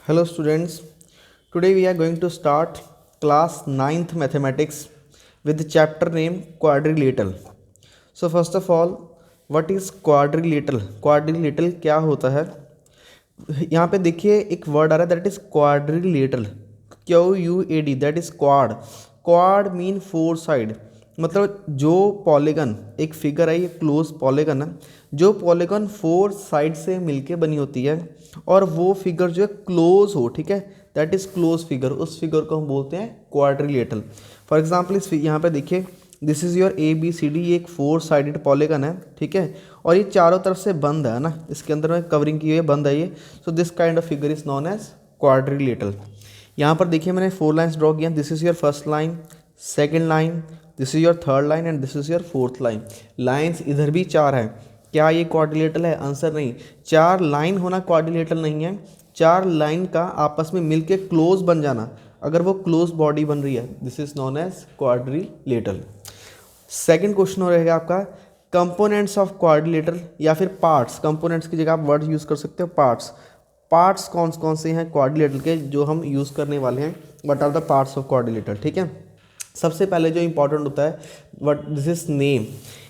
Hello students, today we are going to start class 9th mathematics with the chapter name quadrilateral. So first of all, what is quadrilateral? Quadrilateral क्या होता है? यहाँ पे देखिए एक word आ रहा है that is quadrilateral, QUAD, that is quad. Quad mean four side, मतलब जो पॉलीगन, एक फिगर है ये क्लोज पॉलीगन है, जो पॉलीगन फोर साइड से मिलके बनी होती है और वो फिगर जो है क्लोज हो, ठीक है, दैट इज क्लोज फिगर, उस फिगर को हम बोलते हैं क्वाड्रिलेटरल. फॉर एग्जाम्पल इस यहाँ पे देखिए दिस इज़ योर ABCD, ये एक फोर साइडेड पॉलीगन है, ठीक है, और ये चारों तरफ से बंद है ना, इसके अंदर में कवरिंग की हुई है, बंद है ये. So this kind of figure is known as quadrilateral. यहाँ पर देखिए मैंने फोर लाइन्स ड्रॉ किया. This is your first line, second line, this is your third line and this is your fourth line. Lines इधर भी चार है. क्या ये क्वाड्रिलेटरल है? आंसर नहीं. चार लाइन होना क्वाड्रिलेटरल नहीं है. चार लाइन का आपस में मिलके क्लोज बन जाना, अगर वो क्लोज बॉडी बन रही है, this is known as quadrilateral. Second question हो रहेगा आपका कंपोनेंट्स ऑफ क्वाड्रिलेटरल या फिर पार्ट्स. कंपोनेंट्स की जगह आप वर्ड यूज़ कर सकते हो पार्ट्स. पार्ट्स कौन कौन से हैं क्वाड्रिलेटरल के जो हम यूज़ करने वाले हैं? What are the parts of quadrilateral, ठीक है. सबसे पहले जो इंपॉर्टेंट होता है व्हाट दिस इज नेम.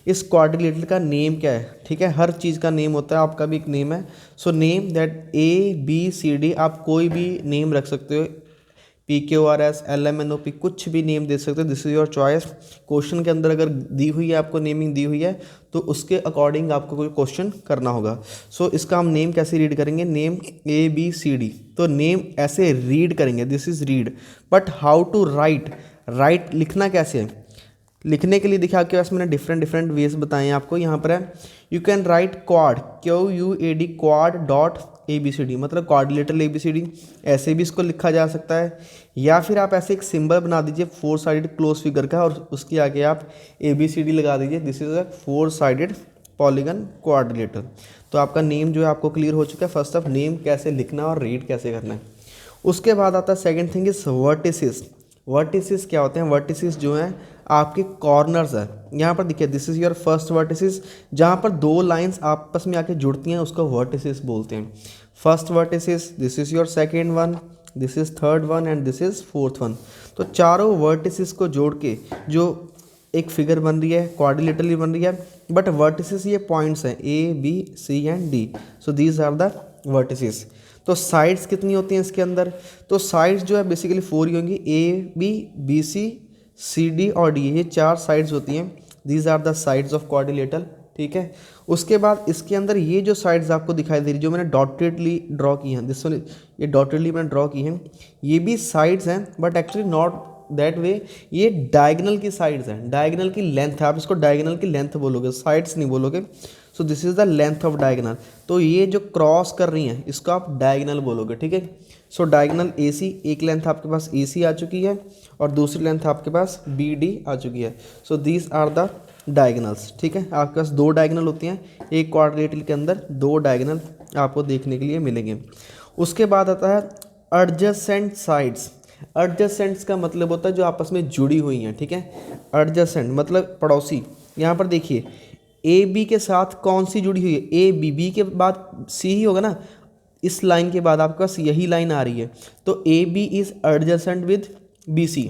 इस क्वाड्रिलेटरल का नेम क्या है? ठीक है, हर चीज़ का नेम होता है, आपका भी एक नेम है. सो नेम दैट ABCD, आप कोई भी नेम रख सकते हो, PQRS LMNOP, कुछ भी नेम दे सकते हो, this is your choice. Question के अंदर अगर दी हुई है, आपको नेमिंग दी हुई है, तो उसके अकॉर्डिंग आपको कोई क्वेश्चन करना होगा. सो इसका हम नेम कैसे रीड करेंगे? नेम ABCD, तो नेम ऐसे रीड करेंगे, this is read. But how to write, write लिखना कैसे है? लिखने के लिए देखिए आपके पास मैंने डिफरेंट वेज बताए हैं आपको. यहाँ पर है you can write quad, QUAD, quad dot ABCD, मतलब क्वाड्रिलेटरल ABCD, ऐसे भी इसको लिखा जा सकता है. या फिर आप ऐसे एक सिंबल बना दीजिए फोर साइडेड क्लोज फिगर का और उसके आगे आप ABCD लगा दीजिए, this is a four sided polygon quadrilateral. तो आपका नेम जो है आपको क्लियर हो चुका है. फर्स्ट ऑफ नेम कैसे लिखना और रीड कैसे करना है. उसके बाद आता है second thing is vertices. Vertices क्या होते हैं? वर्टिसेस जो हैं आपके कॉर्नर्स है. यहाँ पर देखिए this is your first vertices, जहाँ पर दो लाइंस आपस में आके जुड़ती हैं उसको वर्टिसेस बोलते हैं. First vertices, this is your second one, this is third one and this is fourth one. तो चारों वर्टिसेस को जोड़ के जो एक फिगर बन रही है, क्वाड्रिलेटरली बन रही है. बट वर्टिसेस ये पॉइंट्स हैं ABC and D. So these are the vertices. तो साइड्स कितनी होती हैं इसके अंदर? तो साइड्स जो है बेसिकली फोर ही होंगी, ABCD और D, ये चार साइड्स होती हैं. These are the sides of quadrilateral, ठीक है. उसके बाद इसके अंदर ये जो साइड्स आपको दिखाई दे रही जो मैंने डॉटेडली ड्रॉ की हैं, दिस वन, ये डॉटेडली मैंने ड्रॉ की हैं, ये भी साइड्स हैं but actually not that way. ये डायगनल की साइड्स हैं, डायगनल की लेंथ है, आप इसको डायगनल की लेंथ बोलोगे, साइड्स नहीं बोलोगे. सो this is the length of diagonal. तो ये जो क्रॉस कर रही हैं इसको आप डायगनल बोलोगे, ठीक है. सो डायगनल AC, एक लेंथ आपके पास AC आ चुकी है और दूसरी लेंथ आपके पास BD आ चुकी है. So these are the diagonals, ठीक है. आपके पास दो डायगनल होती हैं, एक क्वाड्रिलेटरल के अंदर दो डायगनल आपको देखने के लिए मिलेंगे. उसके बाद आता है एडजेसेंट साइड्स. एडजेसेंट्स का मतलब होता है जो आपस में जुड़ी हुई हैं, ठीक है. एडजेसेंट मतलब पड़ोसी. यहाँ पर देखिए AB के साथ कौन सी जुड़ी हुई है? B के बाद C ही होगा ना. इस लाइन के बाद आपके पास यही लाइन आ रही है, तो AB is adjacent with BC.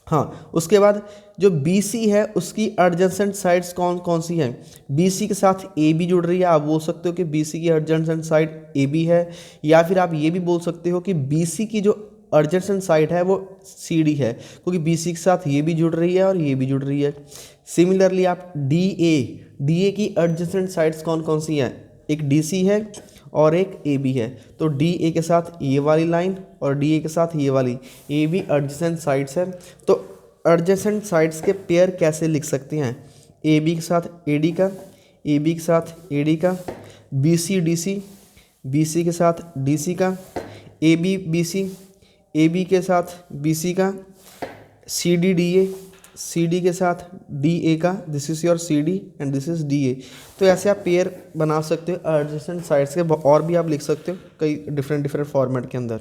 हाँ, उसके बाद जो BC है उसकी एडजेसेंट साइड्स कौन कौन सी हैं? BC के साथ AB जुड़ रही है, आप बोल सकते हो कि BC की एडजेसेंट साइड AB है. या फिर आप ये भी बोल सकते हो कि BC की जो एडजेसेंट साइड है वो CD है, क्योंकि BC के साथ ये भी जुड़ रही है और ये भी जुड़ रही है. सिमिलरली आप DA की एडजेसेंट साइड्स कौन कौन सी हैं? एक DC है और एक AB है. तो DA के साथ ये वाली लाइन और DA के साथ ये वाली, ये भी एडजेसेंट साइड्स है. तो एडजेसेंट साइड्स के पेयर कैसे लिख सकते हैं? AB के साथ AD का, AB के साथ AD का, BC DC, BC के साथ DC का, AB BC, AB के साथ BC का, CD DA, CD के साथ DA का, this is your CD and this is DA. तो ऐसे आप पेयर बना सकते हो एडजेसेंट साइड्स के, और भी आप लिख सकते हो कई डिफरेंट फॉर्मेट के अंदर.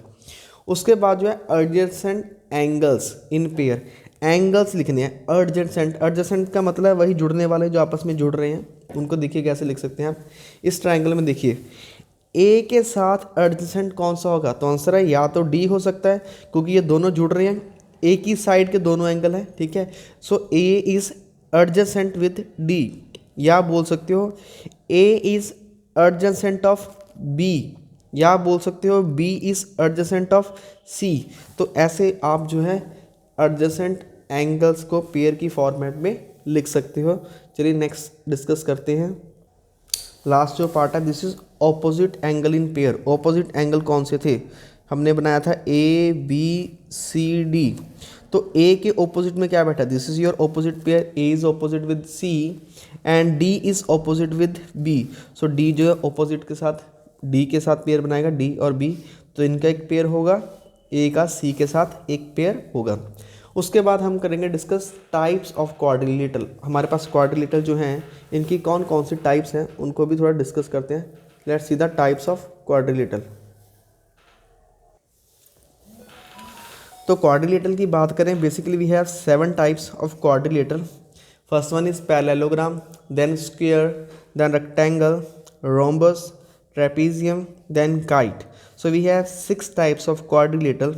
उसके बाद जो है adjacent angles in pair. Angles लिखने हैं एडजेसेंट. एडजेसेंट का मतलब है वही जुड़ने वाले जो आपस में जुड़ रहे हैं, उनको देखिए कैसे लिख सकते हैं आप. इस ट्रायंगल में देखिए ए के साथ एडजेसेंट कौन सा होगा? तो आंसर है या तो डी हो सकता है, क्योंकि ये दोनों जुड़ रहे हैं, ए की साइड के दोनों एंगल हैं, ठीक है। सो ए इज एडजेसेंट विद डी, या बोल सकते हो ए इज एडजेसेंट ऑफ बी, या बोल सकते हो बी इज एडजेसेंट ऑफ सी। तो ऐसे आप जो है एडजेसेंट एंगल्स को पेयर की फॉर्मेट में लिख सकते हो। चलिए नेक्स्ट डिस्कस करते हैं। लास्ट जो पार्ट है, this is opposite angle in pair. Opposite angle कौन से थे? हमने बनाया था ए बी सी डी। तो ए के ऑपोजिट में क्या बैठा? This is your opposite pair, A is opposite with C and D is opposite with B. So D जो है ऑपोजिट के साथ, डी के साथ पेयर बनाएगा, डी और बी, तो इनका एक पेयर होगा, ए का सी के साथ एक पेयर होगा। उसके बाद हम करेंगे डिस्कस टाइप्स ऑफ क्वाड्रिलेटरल। हमारे पास क्वाड्रिलेटरल जो हैं इनकी कौन कौन सी टाइप्स हैं उनको भी थोड़ा डिस्कस करते हैं। Let's see the types of quadrilateral. तो क्वाड्रिलेटरल की बात करें, basically we have 7 types of quadrilateral. First one is parallelogram, then square, then rectangle, rhombus, trapezium, then kite. So we have 6 types of quadrilateral.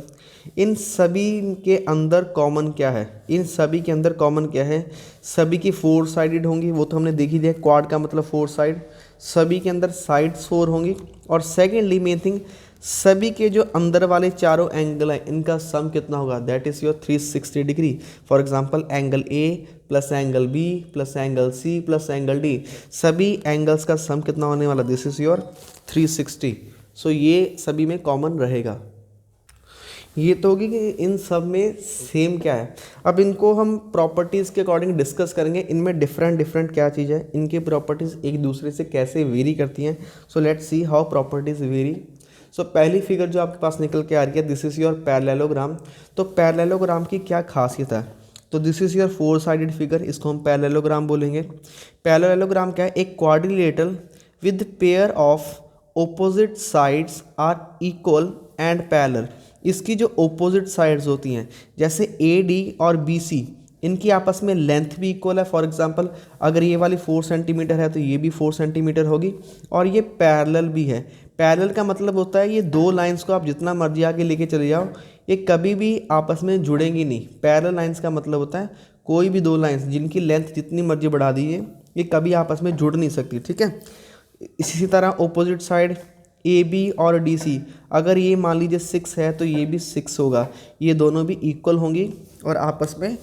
इन सभी के अंदर common क्या है? इन सभी के अंदर कॉमन क्या है? सभी की 4 साइडेड होंगी, वो तो हमने देख ही दिया, क्वाड का मतलब 4 साइड। सभी के अंदर साइड्स 4 होंगी, और सेकेंडली मेन थिंग, सभी के जो अंदर वाले चारों एंगल हैं इनका सम कितना होगा? That is your 360 degree. For example angle A plus angle B plus angle C plus angle D, सभी एंगल्स का सम कितना होने वाला? This is your 360। सो ये सभी में कॉमन रहेगा। ये तो होगी कि इन सब में सेम क्या है। अब इनको हम प्रॉपर्टीज़ के अकॉर्डिंग डिस्कस करेंगे, इनमें डिफरेंट क्या चीज़ है, इनकी प्रॉपर्टीज़ एक दूसरे से कैसे वेरी करती हैं। So let's see how properties vary. So पहली फिगर जो आपके पास निकल के आ रही है, दिस इज़ योर पैरेललोग्राम। तो पैरेललोग्राम की क्या खासियत है? तो this is your 4 sided figure, इसको हम पैरेललोग्राम बोलेंगे। पैरेललोग्राम क्या है? एक quadrilateral with pair of opposite sides are equal and parallel. इसकी जो ऑपोजिट साइड्स होती हैं, जैसे ए डी और बी सी, इनकी आपस में लेंथ भी इक्वल है। फॉर एग्जांपल अगर ये वाली 4 सेंटीमीटर है तो ये भी 4 सेंटीमीटर होगी, और ये पैरेलल भी है। पैरेलल का मतलब होता है ये दो लाइंस को आप जितना मर्जी आगे लेके चले जाओ, ये कभी भी आपस में जुड़ेंगी नहीं। पैरेलल लाइंस का मतलब होता है कोई भी दो लाइंस जिनकी लेंथ जितनी मर्जी बढ़ा दीजिए, ये कभी आपस में जुड़ नहीं सकती, ठीक है। इसी तरह ऑपोजिट साइड ए बी और डी सी, अगर ये मान लीजिए 6 है तो ये भी 6 होगा, ये दोनों भी इक्वल होंगी और आपस में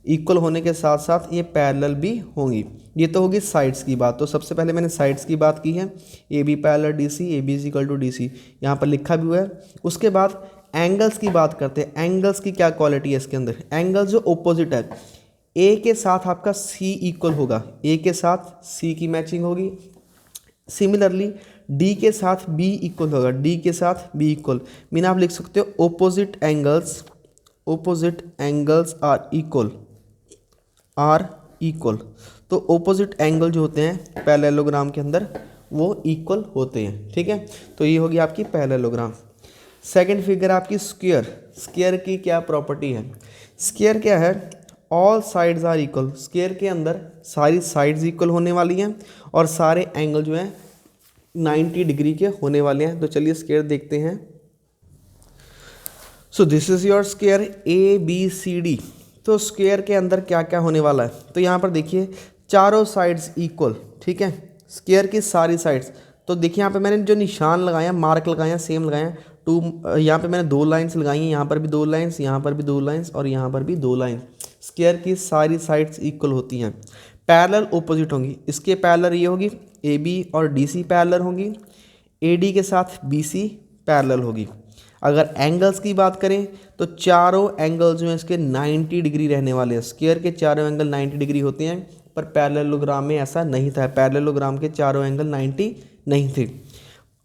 इक्वल होने के साथ साथ ये पैरेलल भी होंगी। ये तो होगी साइड्स की बात। तो सबसे पहले मैंने साइड्स की बात की है, A B parallel D C, A B is equal to D C, यहाँ पर लिखा भी हुआ है। उसके बाद एंगल्स की बात करते हैं। एंगल्स की क्या क्वालिटी है इसके अंदर? एंगल जो ओपोजिट है, ए के साथ आपका सी इक्वल होगा, ए के साथ सी की मैचिंग होगी। सिमिलरली डी के साथ बी इक्वल होगा, डी के साथ बी इक्वल। मीन आप लिख सकते हो ओपोजिट एंगल्स आर इक्वल। तो ओपोजिट एंगल जो होते हैं पैरेललोग्राम के अंदर वो इक्वल होते हैं, ठीक है। तो ये होगी आपकी पैरेललोग्राम। सेकंड फिगर आपकी स्क्वायर। स्क्वायर की क्या प्रॉपर्टी है? स्क्वायर क्या है? All sides are equal. Square के अंदर सारी साइड्स इक्वल होने वाली हैं और सारे एंगल जो हैं 90 डिग्री के होने वाले हैं। तो चलिए स्क्वायर देखते हैं। So this is your square A B C D. तो स्क्वायर के अंदर क्या क्या होने वाला है? तो यहाँ पर देखिए चारों साइड्स इक्वल, ठीक है, स्क्वायर की सारी साइड्स। तो देखिए यहाँ पे मैंने जो निशान लगाया, मार्क लगाया, सेम लगाया, यहाँ पे मैंने 2 लाइंस लगाई हैं, यहाँ पर भी 2 लाइंस, यहाँ पर भी 2 लाइंस और यहाँ पर भी 2 लाइंस। स्क्वायर की सारी साइड्स इक्वल होती हैं। पैरेलल ऑपोजिट होंगी। इसके पैरेलल ये होगी, ए बी और डी सी पैरेलल होंगी, ए डी के साथ बी सी पैरेलल होगी। अगर एंगल्स की बात करें तो चारों एंगल जो हैं इसके 90 डिग्री रहने वाले हैं। स्क्वायर के चारों एंगल 90 डिग्री होते हैं, पर पैरेललोग्राम में ऐसा नहीं था। पैरेललोग्राम के चारों एंगल 90 नहीं थे।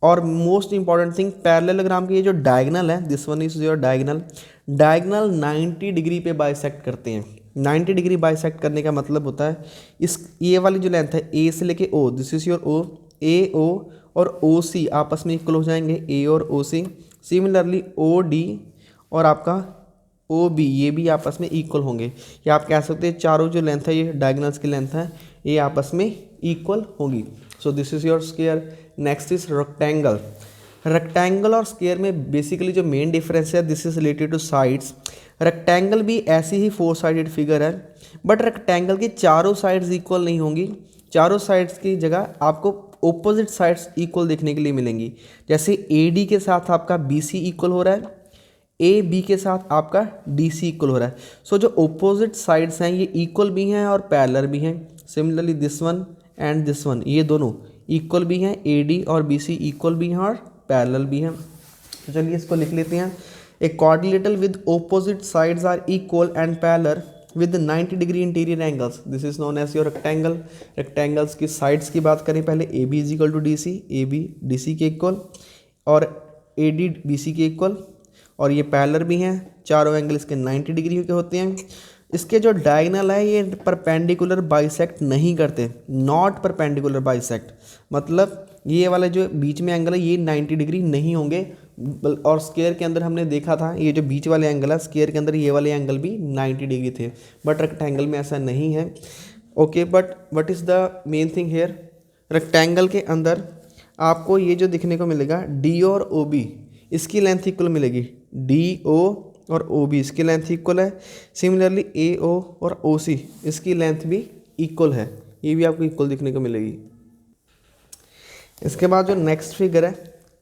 और मोस्ट इंपॉर्टेंट थिंग, पैरेललोग्राम की ये जो डायगनल है, this one is your diagonal, diagonal 90 degree पे बाइसेक्ट करते हैं। 90 डिग्री बाइसेक्ट करने का मतलब होता है इस ये वाली जो लेंथ है ए से लेके ओ, दिस इज योर ओ, ए ओ और ओ सी आपस में इक्वल हो जाएंगे, ए और ओ सी। सिमिलरली ओ डी और आपका ओ बी, ये भी आपस में इक्वल होंगे। या आप कह सकते हैं चारों जो लेंथ है ये डायगनल्स की लेंथ है, ये आपस में इक्वल होगी। सो this is your square. Next is rectangle. Rectangle और स्क्वायर में बेसिकली जो मेन डिफरेंस है this is related two sides. Rectangle भी ऐसी ही 4 साइडेड फिगर है, बट रेक्टेंगल की चारों साइड्स इक्वल नहीं होंगी। चारों साइड्स की जगह आपको ओपोजिट साइड्स इक्वल देखने के लिए मिलेंगी। जैसे AD के साथ आपका BC इक्वल हो रहा है, AB के साथ आपका DC इक्वल हो रहा है। सो जो ओपोजिट साइड्स हैं ये इक्वल भी हैं और पैरेलल भी हैं। Similarly this one and this one, ये दोनों इक्वल भी हैं, AD और BC इक्वल भी हैं और पैरेलल भी हैं। तो चलिए इसको लिख लेते हैं। ए quadrilateral with opposite sides are equal and parallel with 90 degree interior angles, this is known as your rectangle. Rectangles की साइड्स की बात करें पहले, AB is equal to DC, AB DC के इक्वल और AD BC के इक्वल, और ये पैरेलल भी हैं। चारों एंगल इसके 90 डिग्री के होते हैं। इसके जो डायगोनल है ये परपेंडिकुलर बाइसेक्ट नहीं करते, नॉट परपेंडिकुलर बाइसेक्ट, मतलब ये वाले जो बीच में एंगल है ये 90 डिग्री नहीं होंगे। और स्क्वायर के अंदर हमने देखा था ये जो बीच वाले एंगल है, स्क्वायर के अंदर ये वाले एंगल भी 90 डिग्री थे, बट रेक्टेंगल में ऐसा नहीं है। Okay, but what is the main thing here, rectangle के अंदर आपको ये जो दिखने को मिलेगा D और OB इसकी लेंथ इक्वल मिलेगी। DO और OB इसकी लेंथ इक्वल है। सिमिलरली AO और OC इसकी लेंथ भी इक्वल है, ये भी आपको इक्वल दिखने को मिलेगी। इसके बाद जो नेक्स्ट फिगर है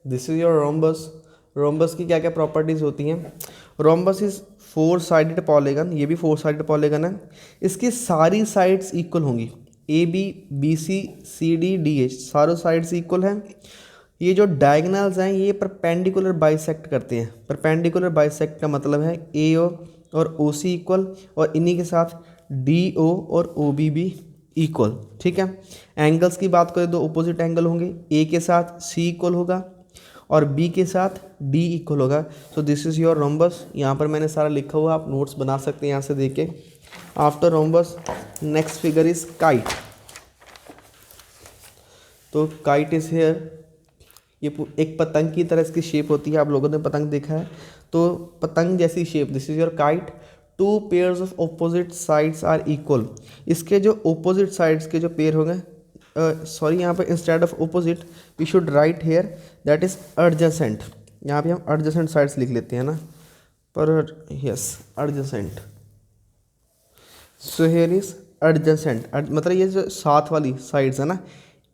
this is your rhombus. Rhombus की क्या क्या प्रॉपर्टीज़ होती हैं। रोम्बस इज 4 साइडेड पॉलीगन, ये भी 4 साइडेड पॉलीगन है। इसकी सारी साइड्स इक्वल होंगी, AB BC CD DH सारों साइड्स इक्वल हैं। ये जो डायगोनल्स हैं ये परपेंडिकुलर बाइसेक्ट करते हैं। परपेंडिकुलर बाइसेक्ट का मतलब है AO और OC इक्वल, और इन्हीं के साथ DO और OB भी इक्वल। ठीक है, एंगल्स की बात करें तो अपोजिट एंगल होंगे, A के साथ C इक्वल होगा और B के साथ D इक्वल होगा। सो दिस इज़ योर रोम्बस। यहाँ पर मैंने सारा लिखा हुआ, आप नोट्स बना सकते हैं यहाँ से देख के। After rhombus next figure is kite. तो काइट इज हेयर, ये एक पतंग की तरह इसकी शेप होती है, आप लोगों ने पतंग देखा है, तो पतंग जैसी shape, this is your kite. 2 pairs of opposite sides are equal. इसके जो ऑपोजिट साइड्स के जो पेयर होंगे, सॉरी यहाँ पे instead of opposite we should write here that is adjacent. यहाँ पे हम एडजेसेंट साइड्स लिख लेते हैं ना, पर yes adjacent. So here is adjacent, मतलब ये जो साथ वाली साइड्स है ना,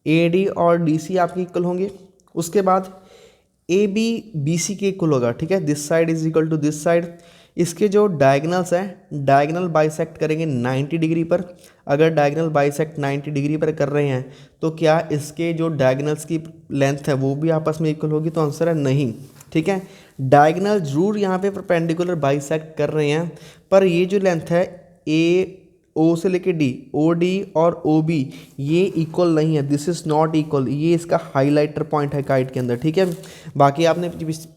AD और DC आपके इक्वल होंगे। उसके बाद AB BC के इक्वल होगा। ठीक है, this side is equal to this side. इसके जो डायगोनल्स हैं, डायगोनल बाइसेक्ट करेंगे 90 डिग्री पर। अगर डायगोनल बाइसेक्ट 90 डिग्री पर कर रहे हैं तो क्या इसके जो डायगोनल्स की लेंथ है वो भी आपस में इक्वल होगी? तो आंसर है नहीं। ठीक है, डायगोनल जरूर यहाँ पे परपेंडिकुलर बाइसेक्ट कर रहे हैं, पर ये जो लेंथ है O से लेके D, OD और OB ये इक्वल नहीं है, दिस इज़ नॉट इक्वल। ये इसका हाइलाइटर पॉइंट है काइट के अंदर। ठीक है, बाकी आपने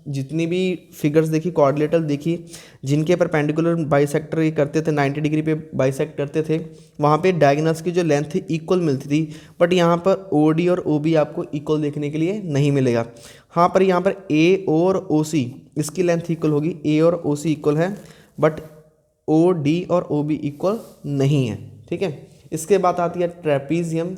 जितनी भी फिगर्स देखी, क्वाड्रिलेटरल देखी, जिनके परपेंडिकुलर बाइसेक्टर ये करते थे 90 डिग्री पे बाइसेक्ट करते थे, वहाँ पे डायगोनल्स की जो लेंथ थी इक्वल मिलती थी, बट यहाँ पर OD और OB आपको इक्वल देखने के लिए नहीं मिलेगा। हाँ, पर यहाँ पर AO और OC इसकी लेंथ इक्वल होगी, A और OC इक्वल है, बट OD और OB इक्वल नहीं है। ठीक है, इसके बाद आती है ट्रेपीजियम।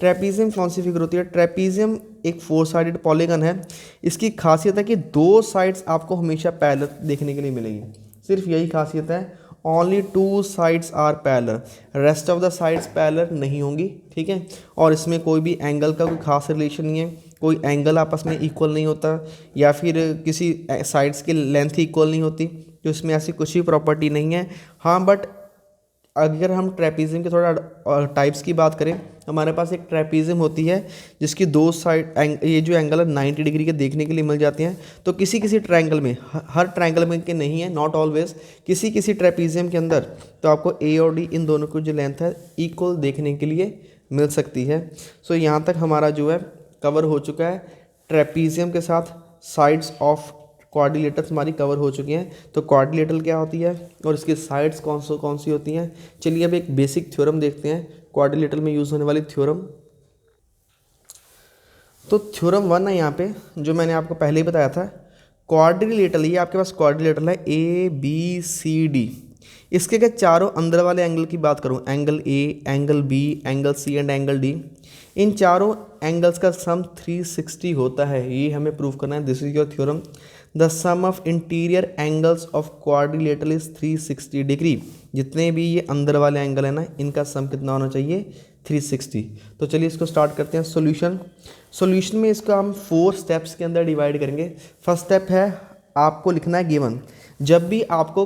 ट्रेपीजियम कौन सी फिगर होती है? ट्रेपीजियम एक 4 साइडेड पॉलीगन है। इसकी खासियत है कि 2 साइड्स आपको हमेशा पैरेलल देखने के लिए मिलेगी, सिर्फ यही खासियत है। Only 2 sides are parallel, rest of the sides parallel नहीं होंगी। ठीक है, और इसमें कोई भी एंगल का कोई खास रिलेशन नहीं है, कोई एंगल आपस में इक्वल नहीं होता, या फिर किसी साइड्स की लेंथ इक्वल नहीं होती, तो इसमें ऐसी कुछ भी प्रॉपर्टी नहीं है। हाँ, बट अगर हम ट्रेपीजियम के थोड़ा टाइप्स की बात करें, हमारे पास एक ट्रेपीजियम होती है जिसकी 2 साइड ये जो एंगल है 90 डिग्री के देखने के लिए मिल जाते हैं। तो किसी किसी ट्रायंगल में, हर ट्रायंगल में के नहीं है, नॉट ऑलवेज, किसी किसी ट्रेपीजियम के अंदर तो आपको A और D इन दोनों की जो लेंथ है इक्वल देखने के लिए मिल सकती है। सो यहाँ तक हमारा जो है कवर हो चुका है। ट्रेपीजियम के साथ साइड्स ऑफ क्वाड्रिलेटरल हमारी कवर हो चुकी हैं। तो क्वाड्रिलेटरल क्या होती है और इसकी साइड्स कौन सी होती हैं, चलिए अब एक बेसिक थ्योरम देखते हैं, क्वाड्रिलेटरल में यूज़ होने वाली थ्योरम। तो थ्योरम 1 है यहाँ पे, जो मैंने आपको पहले ही बताया था। क्वाड्रिलेटरल, ये आपके पास क्वाड्रिलेटरल है ABCD, इसके क्या चारों अंदर वाले एंगल की बात करूँ, angle A, angle B, angle C and angle D, इन चारों एंगल्स का सम 360 होता है, ये हमें प्रूव करना है। This is your theorem, the sum of interior angles of quadrilateral is 360 degree. जितने भी ये अंदर वाले एंगल है ना, इनका सम कितना होना चाहिए, 360। तो चलिए इसको स्टार्ट करते हैं। सॉल्यूशन में इसको हम 4 स्टेप्स के अंदर डिवाइड करेंगे। फर्स्ट स्टेप है आपको लिखना है गिवन। जब भी आपको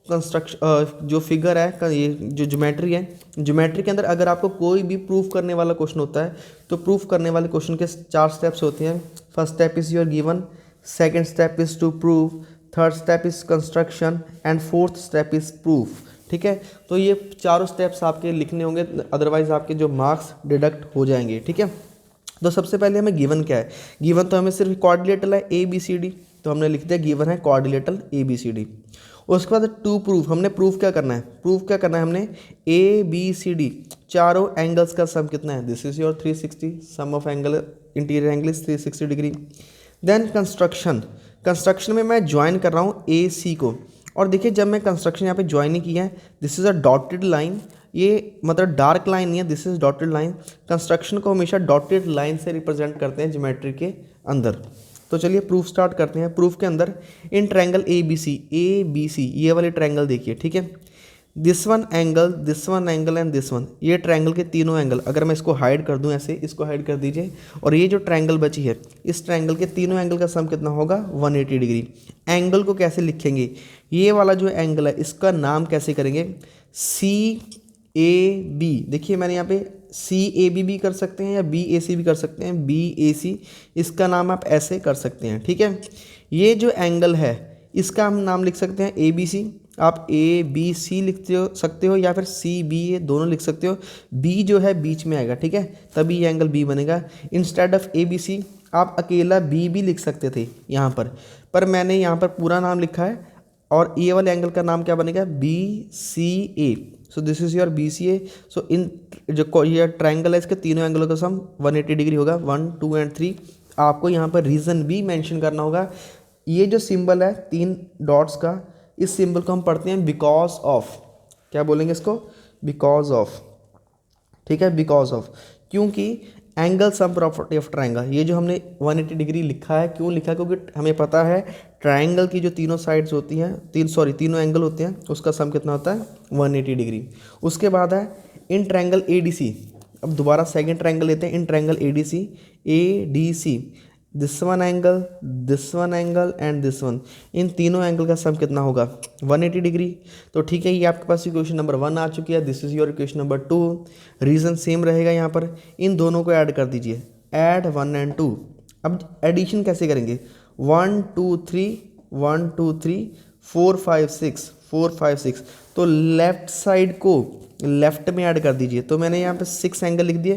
कंस्ट्रक्शन जो फिगर है, ये जो ज्योमेट्री है, ज्योमेट्री के अंदर अगर आपको कोई भी प्रूफ करने वाला क्वेश्चन होता है तो प्रूफ करने वाले क्वेश्चन के 4 स्टेप्स होते हैं। First step is your given, second step is to prove, third step is construction and fourth step is proof. ठीक है, तो ये चारों स्टेप्स आपके लिखने होंगे, अदरवाइज आपके जो मार्क्स डिडक्ट हो जाएंगे। ठीक है, तो सबसे पहले हमें गिवन क्या है, गिवन तो हमें सिर्फ क्वाड्रिलेटरल है ए बी सी डी, तो हमने लिख दिया गिवन है quadrilateral A B C D. उसके बाद टू प्रूफ, हमने प्रूफ क्या करना है, हमने ए बी सी डी चारों एंगल्स का सम कितना है, this is your 360, sum of angle interior angle is 360 degree. Then construction में मैं ज्वाइन कर रहा हूँ ए सी को, और देखिए जब मैं कंस्ट्रक्शन यहाँ पे ज्वाइन नहीं किया है, this is a dotted line, ये मतलब डार्क लाइन नहीं है, this is dotted line. Construction को हमेशा डॉटेड लाइन से रिप्रेजेंट करते हैं ज्योमेट्री के अंदर। तो चलिए प्रूफ स्टार्ट करते हैं। प्रूफ के अंदर इन ट्रायंगल ए बी सी ये वाले ट्रायंगल देखिए, ठीक है, this one angle and this one, ये ट्रायंगल के तीनों एंगल, अगर मैं इसको हाइड कर दूं ऐसे, इसको हाइड कर दीजिए, और ये जो ट्रायंगल बची है, इस ट्रायंगल के तीनों एंगल का सम कितना होगा, 180 डिग्री। एंगल को कैसे लिखेंगे, ये वाला जो एंगल है इसका नाम कैसे करेंगे, सी ए बी। देखिए मैंने यहाँ पे सी ए बी भी कर सकते हैं या बी ए सी भी कर सकते हैं, बी ए सी, इसका नाम आप ऐसे कर सकते हैं। ठीक है, ये जो एंगल है इसका हम नाम लिख सकते हैं ए बी सी, आप ए बी सी सकते हो या फिर सी बी ए दोनों लिख सकते हो, बी जो है बीच में आएगा, ठीक है, तभी ये एंगल बी बनेगा। Instead of A B C आप अकेला बी भी लिख सकते थे यहाँ पर मैंने यहाँ पर पूरा नाम लिखा है, और ये वाले एंगल का नाम क्या बनेगा, B C A. So this is your B C A. So इन जो ये ट्रायंगल है इसके तीनों एंगलों का सम 180 डिग्री होगा, 1 2 एंड 3। आपको यहाँ पर रीज़न भी मेंशन करना होगा। ये जो सिंबल है 3 डॉट्स का, इस सिंबल को हम पढ़ते हैं बिकॉज ऑफ, क्या बोलेंगे इसको, बिकॉज ऑफ। ठीक है, बिकॉज ऑफ, क्योंकि angle sum property of triangle, ये जो हमने 180 डिग्री लिखा है, क्यों लिखा है, क्योंकि हमें पता है ट्रायंगल की जो तीनों साइड्स होती हैं, तीनों एंगल होते हैं, उसका सम कितना होता है, 180 डिग्री। उसके बाद है इन ट्रायंगल ए डी सी, अब दोबारा सेकंड ट्रायंगल लेते हैं, इन triangle A D C, this one angle and this one, इन तीनों एंगल का सम कितना होगा, 180 डिग्री। तो ठीक है, ये आपके पास इक्वेशन नंबर 1 आ चुकी है, this is your equation number 2। Reason same रहेगा यहाँ पर, इन दोनों को ऐड कर दीजिए, ऐड 1 एंड 2। अब एडिशन कैसे करेंगे, 1 2 3 4 5 6, तो लेफ्ट साइड को लेफ्ट में ऐड कर दीजिए। तो मैंने यहाँ पे 6 एंगल लिख दिए,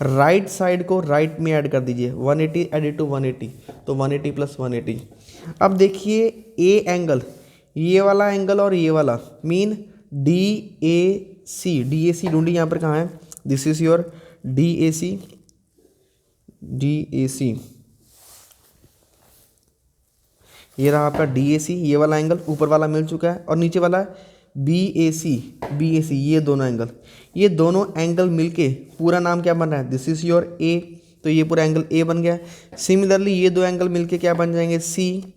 राइट साइड को राइट में ऐड कर दीजिए, 180 एडिड टू 180, तो 180 प्लस 180। अब देखिए ए एंगल, ये वाला एंगल और ये वाला मीन डी ए सी ढूंढिए, यहाँ पर कहाँ है, this is your D A C, ये रहा आपका डी ए सी, ये वाला एंगल ऊपर वाला मिल चुका है, और नीचे वाला बी ए सी, ये दोनों एंगल मिलके पूरा नाम क्या बन रहा है, दिस इज योर ए, तो ये पूरा एंगल ए बन गया। सिमिलरली ये 2 एंगल मिलके क्या बन जाएंगे, सी,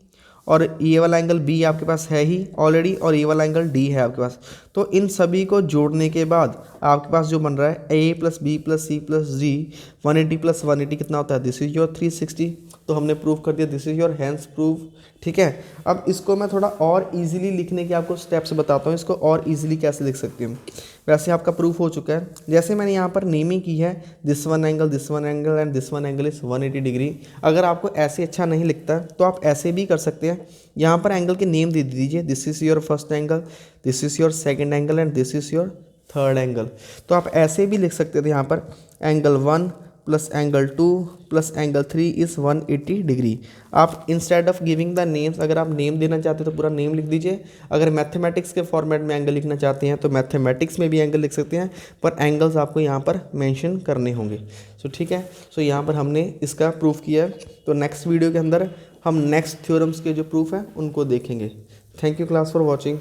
और ये वाला एंगल बी आपके पास है ही ऑलरेडी, और ये वाला एंगल डी है आपके पास। तो इन सभी को जोड़ने के बाद आपके पास जो बन रहा है A plus B plus C plus G, 180 plus 180 कितना होता है, दिस इज योर 360। तो हमने प्रूव कर दिया, this is your hence proof. ठीक है, अब इसको मैं थोड़ा और इजीली लिखने के आपको स्टेप्स बताता हूँ, इसको और इजीली कैसे लिख सकती हूँ। वैसे आपका प्रूफ हो चुका है, जैसे मैंने यहाँ पर नेमिंग की है, this one angle and this one angle is 180 degree. अगर आपको ऐसे अच्छा नहीं लिखता तो आप ऐसे भी कर सकते हैं, यहाँ पर एंगल के नेम दे दीजिए, this is your first angle, this is your second angle and this is your third angle. तो आप ऐसे भी लिख सकते थे, यहाँ पर angle 1 plus angle 2 plus angle 3 is 180 degree. आप instead of giving the names, अगर आप नेम देना चाहते हैं तो पूरा नेम लिख दीजिए। अगर मैथमेटिक्स के फॉर्मेट में एंगल लिखना चाहते हैं तो मैथमेटिक्स में भी एंगल लिख सकते हैं, पर एंगल्स आपको यहाँ पर मेंशन करने होंगे। सो ठीक है, सो यहाँ पर हमने इसका प्रूफ किया है। तो नेक्स्ट वीडियो के अंदर हम नेक्स्ट थ्योरम्स के जो प्रूफ हैं उनको देखेंगे। Thank you class for watching.